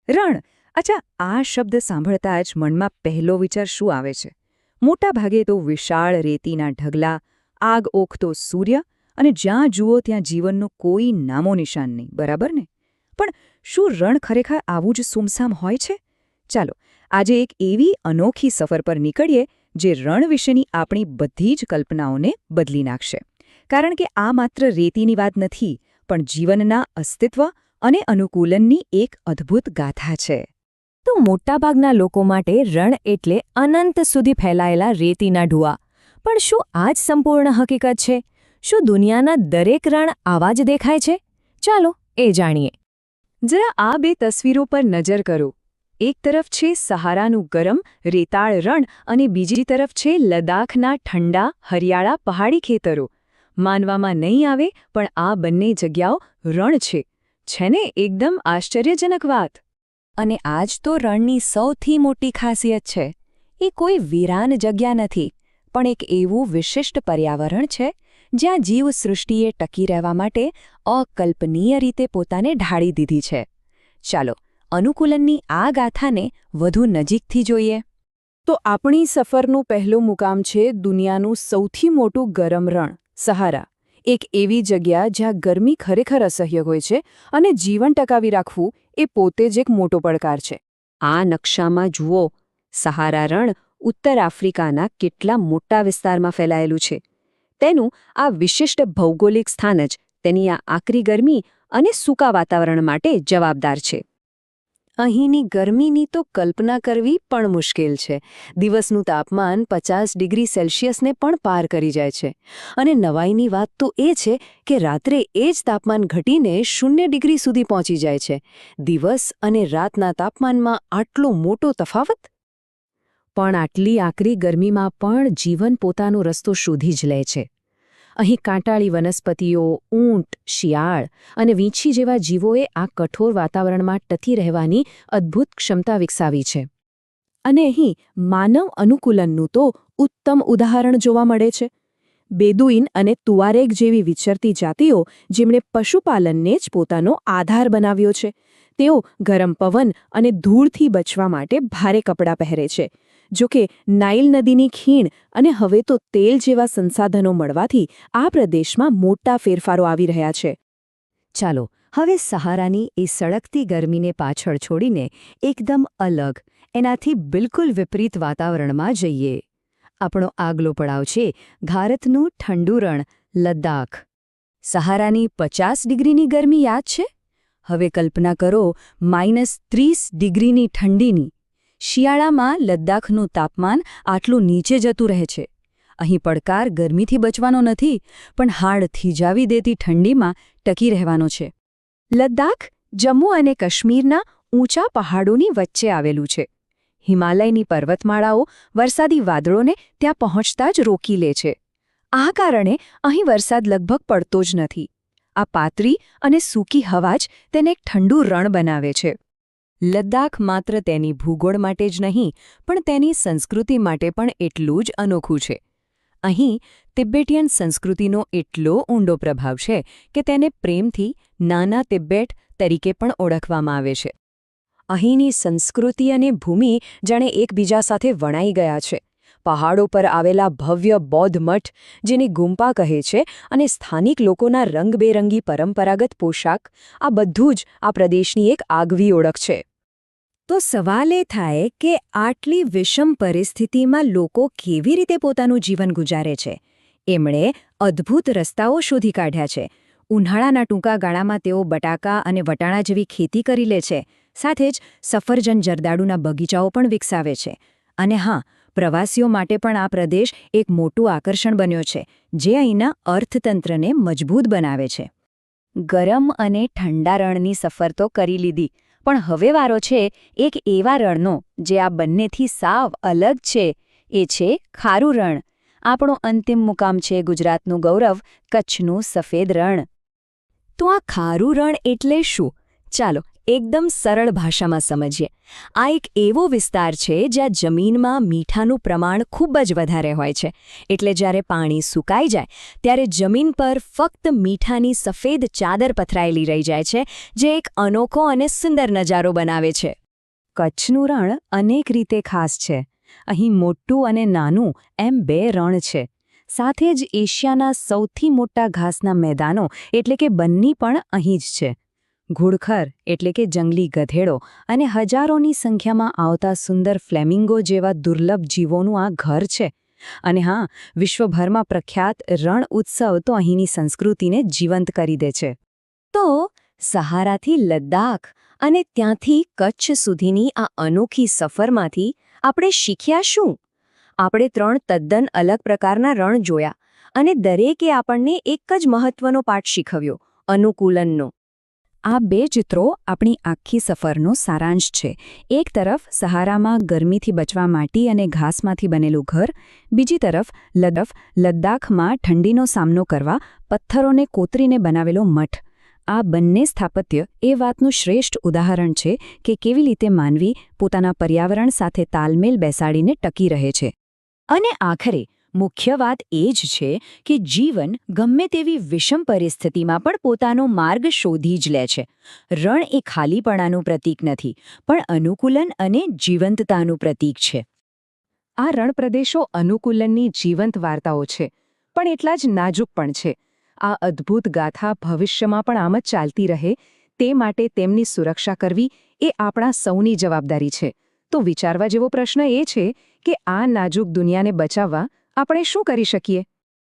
રણ. અચ્છા, આ શબ્દ સાંભળતા જ મનમાં પહેલો વિચાર શું આવે છે? મોટા ભાગે તો વિશાળ રેતીના ઢગલા, આગ ઓખતો સૂર્ય અને જ્યાં જુઓ ત્યાં જીવનનું કોઈ નામો નિશાન નહીં, બરાબર ને? પણ શું રણ ખરેખર આવું જ સુમસામ હોય છે? ચાલો આજે એક એવી અનોખી સફર પર નીકળીએ જે રણ વિશેની આપણી બધી જ કલ્પનાઓને બદલી નાખશે. કારણ કે આ માત્ર રેતીની વાત નથી, પણ જીવનના અસ્તિત્વ અને અનુકૂલનની એક અદ્ભુત ગાથા છે. તો મોટાભાગના લોકો માટે રણ એટલે અનંત સુધી ફેલાયેલા રેતીના ઢુવા. પણ શું આ જ સંપૂર્ણ હકીકત છે? શું દુનિયાના દરેક રણ આવા જ દેખાય છે? ચાલો એ જાણીએ. જરા આ બે તસવીરો પર નજર કરો. એક તરફ છે સહારાનું ગરમ, રેતાળ રણ અને બીજી તરફ છે લદ્દાખના ઠંડા, હરિયાળા પહાડી ખેતરો. માનવામાં નહીં આવે, પણ આ બંને જગ્યાઓ રણ છે. છે ને એકદમ આશ્ચર્યજનક વાત? અને આ જ તો રણની સૌથી મોટી ખાસિયત છે. એ કોઈ વીરાન જગ્યા નથી, પણ એક એવું વિશિષ્ટ પર્યાવરણ છે જ્યાં જીવસૃષ્ટિએ ટકી રહેવા માટે અકલ્પનીય રીતે પોતાને ઢાળી દીધી છે. ચાલો અનુકૂલનની આ ગાથાને વધુ નજીકથી જોઈએ. તો આપણી સફરનું પહેલું મુકામ છે દુનિયાનું સૌથી મોટું ગરમ રણ, સહારા. એક એવી જગ્યા જ્યાં ગરમી ખરેખર અસહ્ય હોય છે અને જીવન ટકાવી રાખવું એ પોતે જ એક મોટો પડકાર છે. આ નકશામાં જુઓ, સહારા રણ ઉત્તર આફ્રિકાના કેટલા મોટા વિસ્તારમાં ફેલાયેલું છે. તેનું આ વિશિષ્ટ ભૌગોલિક સ્થાન જ તેની આ આકરી ગરમી અને સૂકા વાતાવરણ માટે જવાબદાર છે. અહીંની ગરમીની તો કલ્પના કરવી પણ મુશ્કેલ છે. દિવસનું તાપમાન 50 ડિગ્રી સેલ્સિયસને પણ પાર કરી જાય છે. અને નવાઈની વાત તો એ છે કે રાત્રે એ જ તાપમાન ઘટીને 0 ડિગ્રી સુધી પહોંચી જાય છે. દિવસ અને રાતના તાપમાનમાં આટલો મોટો તફાવત! પણ આટલી આકરી ગરમીમાં પણ જીવન પોતાનો રસ્તો શોધી જ લે છે. અહીં કાંટાળી વનસ્પતિઓ, ઊંટ, શિયાળ અને વીંછી જેવા જીવોએ આ કઠોર વાતાવરણમાં ટકી રહેવાની અદ્ભુત ક્ષમતા વિકસાવી છે. અને અહીં માનવ અનુકૂલનનું તો ઉત્તમ ઉદાહરણ જોવા મળે છે. બેદુઈન અને તુઆરેગ જેવી વિચરતી જાતિઓ જેમણે પશુપાલનને જ પોતાનો આધાર બનાવ્યો છે. તેઓ ગરમ પવન અને ધૂળથી બચવા માટે ભારે કપડાં પહેરે છે. જોકે નાઇલ નદીની ખીણ અને હવે તો તેલ જેવા સંસાધનો મળવાથી આ પ્રદેશમાં મોટા ફેરફારો આવી રહ્યા છે. ચાલો હવે સહારાની એ સળગતી ગરમીને પાછળ છોડીને એકદમ અલગ, એનાથી બિલકુલ વિપરીત વાતાવરણમાં જઈએ. આપણો આગલો પડાવ છે ભારતનું ઠંડુ રણ, લદ્દાખ. સહારાની 50 ડિગ્રીની ગરમી યાદ છે? હવે કલ્પના કરો -30 ડિગ્રીની ઠંડીની. શિયાળામાં લદ્દાખનું તાપમાન આટલું નીચે જતું રહે છે. અહીં પડકાર ગરમીથી બચવાનો નથી, પણ હાડ થીજાવી દેતી ઠંડીમાં ટકી રહેવાનો છે. લદ્દાખ જમ્મુ અને કાશ્મીરના ઊંચા પહાડોની વચ્ચે આવેલું છે. હિમાલયની પર્વતમાળાઓ વરસાદી વાદળોને ત્યાં પહોંચતા જ રોકી લે છે. આ કારણે અહીં વરસાદ લગભગ પડતો જ નથી. આ પાતળી અને સૂકી હવા જ તેને એક ઠંડુ રણ બનાવે છે. લદ્દાખ માત્ર તેની ભૂગોળ માટે જ નહીં, પણ તેની સંસ્કૃતિ માટે પણ એટલું જ અનોખું છે. અહીં તિબેટિયન સંસ્કૃતિનો એટલો ઊંડો પ્રભાવ છે કે તેને પ્રેમથી નાના તિબેટ તરીકે પણ ઓળખવામાં આવે છે. અહીંની સંસ્કૃતિ અને ભૂમિ જાણે એકબીજા સાથે વણાઈ ગયા છે. પહાડો પર આવેલા ભવ્ય બૌદ્ધ મઠ, જેને ગુમ્પા કહે છે, અને સ્થાનિક લોકોના રંગબેરંગી પરંપરાગત પોશાક, આ બધું જ આ પ્રદેશની એક આગવી ઓળખ છે. તો સવાલ એ થાય કે આટલી વિષમ પરિસ્થિતિમાં લોકો કેવી રીતે પોતાનું જીવન ગુજારે છે? એમણે અદ્ભુત રસ્તાઓ શોધી કાઢ્યા છે. ઉનાળાના ટૂંકા ગાળામાં તેઓ બટાકા અને વટાણા જેવી ખેતી કરી લે છે. સાથે જ સફરજન જરદાળુના બગીચાઓ પણ વિકસાવે છે. અને હા, પ્રવાસીઓ માટે પણ આ પ્રદેશ એક મોટું આકર્ષણ બન્યો છે, જે અહીંના અર્થતંત્રને મજબૂત બનાવે છે. ગરમ અને ઠંડા રણની સફર તો કરી લીધી, પણ હવે વારો છે એક એવા રણનો જે આ બંનેથી સાવ અલગ છે. એ છે ખારું રણ. આપણો અંતિમ મુકામ છે ગુજરાતનું ગૌરવ, કચ્છનું સફેદ રણ. તો આ ખારું રણ એટલે શું? ચાલો એકદમ સરળ ભાષામાં સમજીએ. આ એક એવો વિસ્તાર છે જ્યાં જમીનમાં મીઠાનું પ્રમાણ ખૂબ જ વધારે હોય છે. એટલે જ્યારે પાણી સુકાઈ જાય ત્યારે જમીન પર ફક્ત મીઠાની સફેદ ચાદર પથરાયેલી રહી જાય છે, જે એક અનોખો અને સુંદર નજારો બનાવે છે. કચ્છનું રણ અનેક રીતે ખાસ છે. અહીં મોટું અને નાનું એમ 2 રણ છે. સાથે જ એશિયાના સૌથી મોટા ઘાસના મેદાનો એટલે કે બન્ની પણ અહીં જ છે. ઘુડખર એટલે કે જંગલી ગધેડો અને હજારોની સંખ્યામાં આવતા સુંદર ફ્લેમિંગો જેવા દુર્લભ જીવોનું આ ઘર છે. અને હા, વિશ્વભરમાં પ્રખ્યાત રણ ઉત્સવ તો અહીંની સંસ્કૃતિને જીવંત કરી દે છે. તો સહારાથી લદ્દાખ અને ત્યાંથી કચ્છ સુધીની આ અનોખી સફરમાંથી આપણે શીખ્યા શું? આપણે 3 તદ્દન અલગ પ્રકારના રણ જોયા અને દરેકે આપણને એક જ મહત્વનો પાઠ શીખવ્યો: અનુકૂલનનો. આ 2 ચિત્રો આપણી આખી સફરનો સારાંશ છે. એક તરફ સહારામાં ગરમીથી બચવા માટી અને ઘાસમાંથી બનેલું ઘર, બીજી તરફ લદ્દાખમાં ઠંડીનો સામનો કરવા પથ્થરોને કોતરીને બનાવેલો મઠ. આ બંને સ્થાપત્ય એ વાતનું શ્રેષ્ઠ ઉદાહરણ છે કે કેવી રીતે માનવી પોતાના પર્યાવરણ સાથે તાલમેલ બેસાડીને ટકી રહે છે. અને આખરે મુખ્ય વાત એ જ છે કે જીવન ગમે તેવી વિષમ પરિસ્થિતિમાં પણ પોતાનો માર્ગ શોધી જ લે છે. રણ એ ખાલીપણાનું પ્રતીક નથી, પણ અનુકૂલન અને જીવંતતાનું પ્રતીક છે. આ રણ પ્રદેશો અનુકૂલનની જીવંત વાર્તાઓ છે, પણ એટલા જ નાજુક પણ છે. આ અદ્ભુત ગાથા ભવિષ્યમાં પણ આમ જ ચાલતી રહે તે માટે તેમની સુરક્ષા કરવી એ આપણા સૌની જવાબદારી છે. તો વિચારવા જેવો પ્રશ્ન એ છે કે આ નાજુક દુનિયાને બચાવવા આપણે શું કરી શકીએ?